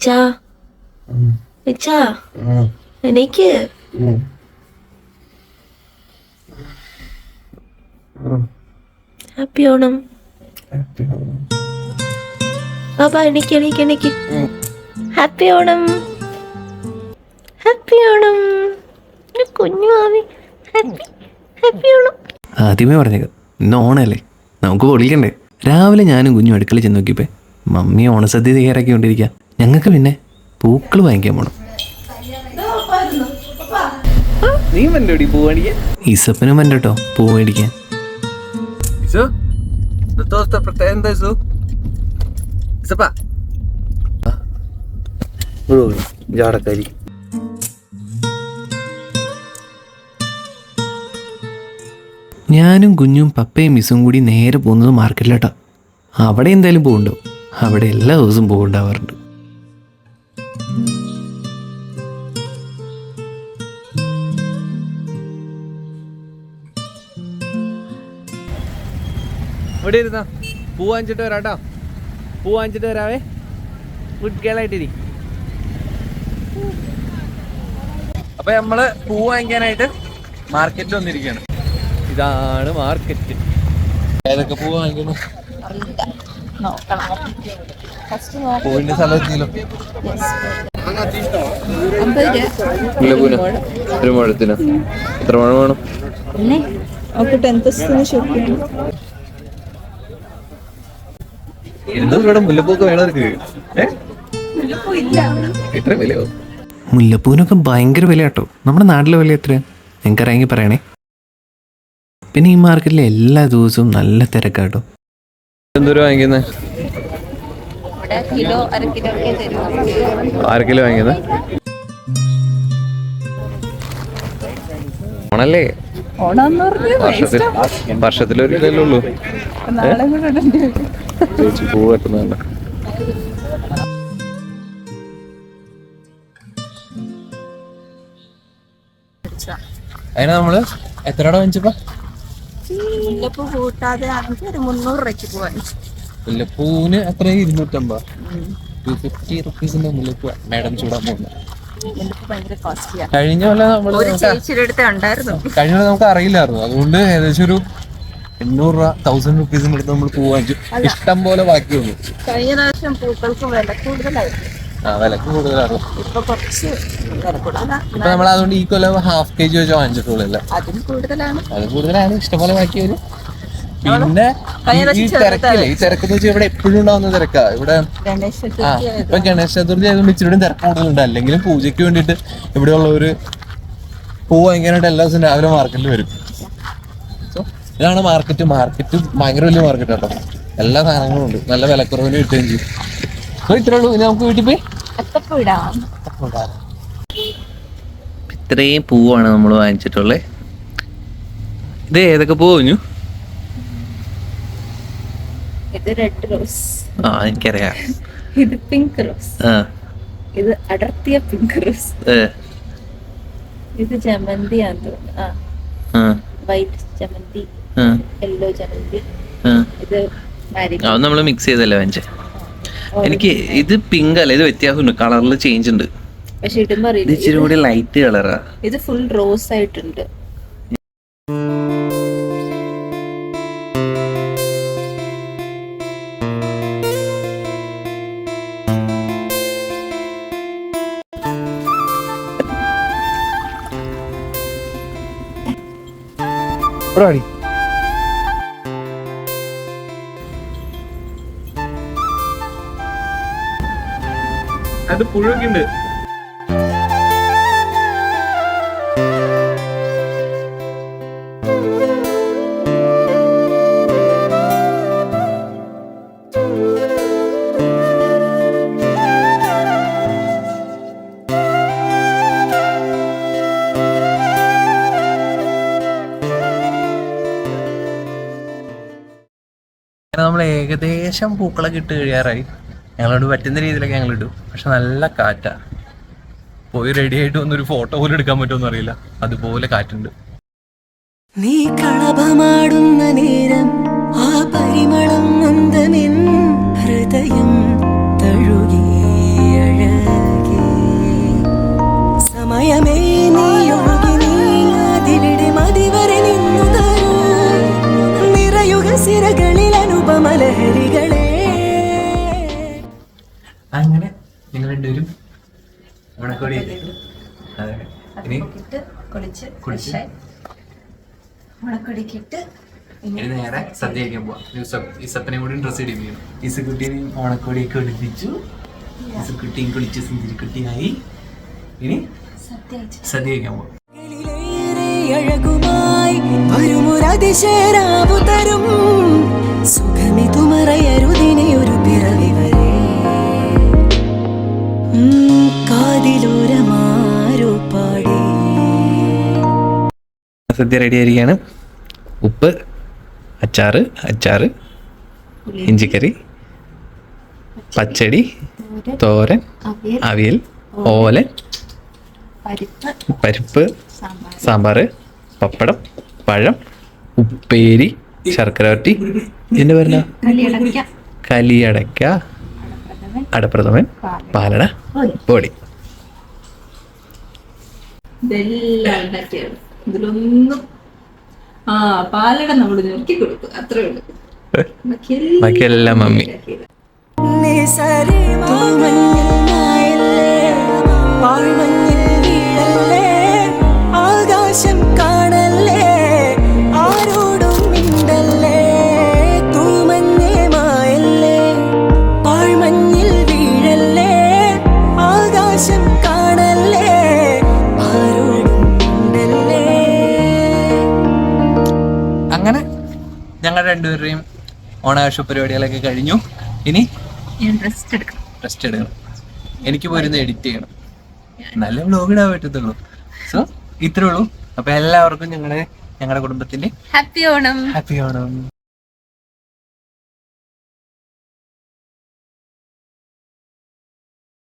ഇച്ചാ ഇച്ചാ എനിക്ക് ഹാപ്പി ഓണം ബാബാ. എനിക്ക് എനിക്ക് എനിക്ക് ഹാപ്പി ഓണം ഹാപ്പി ഓണം കുഞ്ഞു മാമി ഹാപ്പി ഹാപ്പി ഓണം. ആദ്യമേ പറഞ്ഞേക്കാം, ഇന്ന് ഓണല്ലേ, നമുക്ക് പൊളിക്കണ്ടേ. രാവിലെ ഞാനും കുഞ്ഞും അടുക്കളയിൽ ചെന്ന് നോക്കിയപ്പോൾ മമ്മി ഓണസദ്യ തയ്യാറാക്കിക്കൊണ്ടിരിക്കുക. ഞങ്ങൾക്ക് പിന്നെ പൂക്കൾ വാങ്ങിക്കാൻ പോകണം. നീ വന്നോടി പൂ മേടിക്കാൻ? ഈസപ്പനും വന്ന കേട്ടോ പൂ മേടിക്കാൻ. ജാടക്കാരി. ഞാനും കുഞ്ഞും പപ്പയും മിസ്സും കൂടി നേരെ പോകുന്നത് മാർക്കറ്റിലോട്ടാ. അവിടെ എന്തായാലും പോകുന്നുണ്ടോ? അവിടെ എല്ലാ ദിവസവും പോകുന്നുണ്ടാവാറുണ്ട്. ഇവിടെ ഇരുന്നാ പൂ വാങ്ങിച്ചിട്ട് വരാട്ടോ. പൂ വാങ്ങിച്ചിട്ട് വരാവേ. ഗുഡ് ഗേളായിട്ടിരി. അപ്പൊ നമ്മള് പൂ വാങ്ങിക്കാനായിട്ട് മാർക്കറ്റിൽ വന്നിരിക്കുകയാണ്. ഇതാണ് മാർക്കറ്റ്. ഏതൊക്കെ പൂ വാങ്ങിക്കണം? പൂവിന്റെ സ്ഥലത്തിലോ മുല്ലപ്പൂന ഒരു മുഴത്തിന് എത്ര മുഴം വേണം? ഇവിടെ മുല്ലപ്പൂക്ക് വേണവർക്ക് ഇത്ര വിലയോ? മുല്ലപ്പൂവിനൊക്കെ ഭയങ്കര വില കേട്ടോ. നമ്മുടെ നാട്ടിലെ വില എത്ര നിങ്ങൾക്ക് അറിയാമെങ്കിൽ പറയണേ. പിന്നെ ഈ മാർക്കറ്റിലെ എല്ലാ ദിവസവും നല്ല തിരക്കാട്ടോ. എന്തോരം വാങ്ങിക്കുന്നത്? അര കിലോ വാങ്ങിയത് ഓണല്ലേ? വർഷത്തിലൊരു കിലോ ഉള്ളൂ. പൂ വെട്ടുന്നുണ്ട്. അതിന് നമ്മള് എത്ര രൂപ വാങ്ങിച്ചപ്പോ? മുല്ലപ്പൂ കൂട്ടാതെ 300 രൂപയ്ക്ക് പോവാൻ. മുല്ലപ്പൂവിന് എത്ര? 250. 250 റുപ്പീസിന്റെ മുല്ലപ്പൂ മാഡം ചൂടാൻ പോകുന്നത്. കഴിഞ്ഞ പോലെ നമ്മള് കഴിഞ്ഞ പോലെ നമുക്ക് അറിയില്ലായിരുന്നു. അതുകൊണ്ട് ഏകദേശം ഒരു 800 രൂപ 1000 റുപ്പീസിന്റെ അടുത്ത് നമ്മൾ പൂ വാങ്ങിച്ചു. ഇഷ്ടം പോലെ ബാക്കി വന്നു. കഴിഞ്ഞ പ്രാവശ്യം പൂക്കൾക്ക് വില കൂടുതലായിരുന്നു. വിലക്ക് കൂടുതലാണ്. ഇപ്പൊ നമ്മൾ അതുകൊണ്ട് ഈ കൊല്ലം ½ kg വെച്ച് വാങ്ങിച്ചിട്ടുള്ളൂ. അതും കൂടുതലാണ്. ഇഷ്ടംപോലെ ബാക്കി വരും. പിന്നെ ഈ തിരക്കില്ലേ, ഈ തിരക്കെന്ന് വെച്ചാൽ ഇവിടെ എപ്പോഴും ഉണ്ടാവുന്ന തിരക്കാ. ഇവിടെ ഇപ്പൊ ഗണേശ ചതുർത്ഥി ആയതുകൊണ്ട് ഇച്ചിരി തിരക്ക് കൂടുതലുണ്ട്. അല്ലെങ്കിലും പൂജയ്ക്ക് വേണ്ടിയിട്ട് ഇവിടെ ഉള്ളവര് പൂ വാങ്ങിക്കാനായിട്ട് എല്ലാ ദിവസവും രാവിലെ മാർക്കറ്റിൽ വരും. ഇതാണ് മാർക്കറ്റ്. മാർക്കറ്റ് ഭയങ്കര വലിയ മാർക്കറ്റ് കേട്ടോ. എല്ലാ സാധനങ്ങളും ഉണ്ട്. നല്ല വിലക്കുറവിന് കിട്ടുകയും ചെയ്യും. ഇത്രേ ഉള്ളൂ. ഇനി നമുക്ക് വീട്ടിൽ പോയി ഇത്രയും പൂവാണ് നമ്മൾ വാങ്ങിച്ചിട്ടുള്ളത്. ഇത് ഏതൊക്കെ പൂ കഴിഞ്ഞു? ഇത് റെഡ് റോസ്. എനിക്കറിയാം. ഇത് പിങ്ക് റോസ്. ഇത് അടർത്തിയ പിങ്ക് റോസ്. ഇത് ജമന്തി ആണെന്ന് തോന്നുന്നു. വൈറ്റ് ജമന്തി, യെല്ലോ ജമന്തി. ഇത് നമ്മള് മിക്സ് ചെയ്തല്ലേ വാങ്ങിച്ചേ. എനിക്ക് ഇത് പിങ്ക് അല്ല, ഇത് വ്യത്യാസമുണ്ട്. കളറിൽ ചേഞ്ച് ഉണ്ട്. പക്ഷെ ഇടുമ്പോ ഇച്ചിരി കൂടി ലൈറ്റ് കളറാ. ഇത് ഫുൾ റോസ് ആയിട്ടുണ്ട്. അത് പുഴുവൊക്കെ ഉണ്ട്. നമ്മൾ ഏകദേശം പൂക്കളൊക്കെ ഇട്ട് കഴിയാറായി. ഞങ്ങളോട് പറ്റുന്ന രീതിയിലൊക്കെ ഞങ്ങൾ ഇടും. പക്ഷെ നല്ല കാറ്റാ. പോയി റെഡി ആയിട്ട് വന്നൊരു ഫോട്ടോ പോലും എടുക്കാൻ പറ്റുമെന്ന് അറിയില്ല, അതുപോലെ കാറ്റുണ്ട്. നീ കളഭമാടുന്ന നേരം ആ പരിമളം നന്ദമെൻ ഹൃദയം തഴുകിയഴ കുടിച്ച് ഓണക്കൊടിക്കിട്ട് ഇനി നേരെ സദ്യ കഴിക്കാൻ പോവാം. ഇസപ്പിനെ കൂടി ഡ്രസ് ഇടിപ്പിക്കണം. ഇസുക്കുട്ടീനെയും ഓണക്കോടിയൊക്കെ ഒളിപ്പിച്ചു. ഇസുക്കുട്ടിയും കുളിച്ച് സുന്ദരിക്കുട്ടിയായി. ഇനി സദ്യ കഴിക്കാൻ പോവാം. അഴകുമായി വരുമൊരതിശയരാവു തരും സുഖമിതുമറയരുതിനെ ഒരു പിറവി വരെ കാതിലോരമാരോ പാടി. സദ്യ റെഡി ആയിരിക്കുകയാണ്. ഉപ്പ്, അച്ചാറ്, ഇഞ്ചിക്കറി, പച്ചടി, തോരൻ, അവിയൽ, ഓലൻ, പരിപ്പ്, സാമ്പാർ, പപ്പടം, പഴം, ഉപ്പേരി, ശർക്കര വരട്ടി, ഇതിന്റെ പേരല്ല കലിയടക്ക, അടപ്രഥമൻ, പാലട, പൊടി. ഇതിലൊന്നും പാലട നമ്മൾ ഞെക്കി കൊടുക്കും, അത്രേ ഉള്ളൂ. ബാക്കിയെല്ലാം മമ്മി. ആകാശം കാണല്ലേ ആരോടും മിണ്ടല്ലേ തൂമഞ്ഞേ മായല്ലേ പാഴ്മഞ്ഞിൽ വീഴല്ലേ ആകാശം കാണല്ലേ ആരോടും മിണ്ടല്ലേ. അങ്ങനെ ഞങ്ങൾ രണ്ടുപേരുടെയും ഓണാഘോഷ പരിപാടികളൊക്കെ കഴിഞ്ഞു. ഇനി റെസ്റ്റ് എടുക്കണം. എനിക്ക് പോയിരുന്ന് എഡിറ്റ് ചെയ്യണം, നല്ല വ്ലോഗ് ഇടാൻ പറ്റത്തുള്ളൂ. സോ ഇത്രേ ഉള്ളൂ. അപ്പൊ എല്ലാവർക്കും ഞങ്ങളുടെ കുടുംബത്തിന്റെ ഹാപ്പി ഓണം. ഹാപ്പി ഓണം.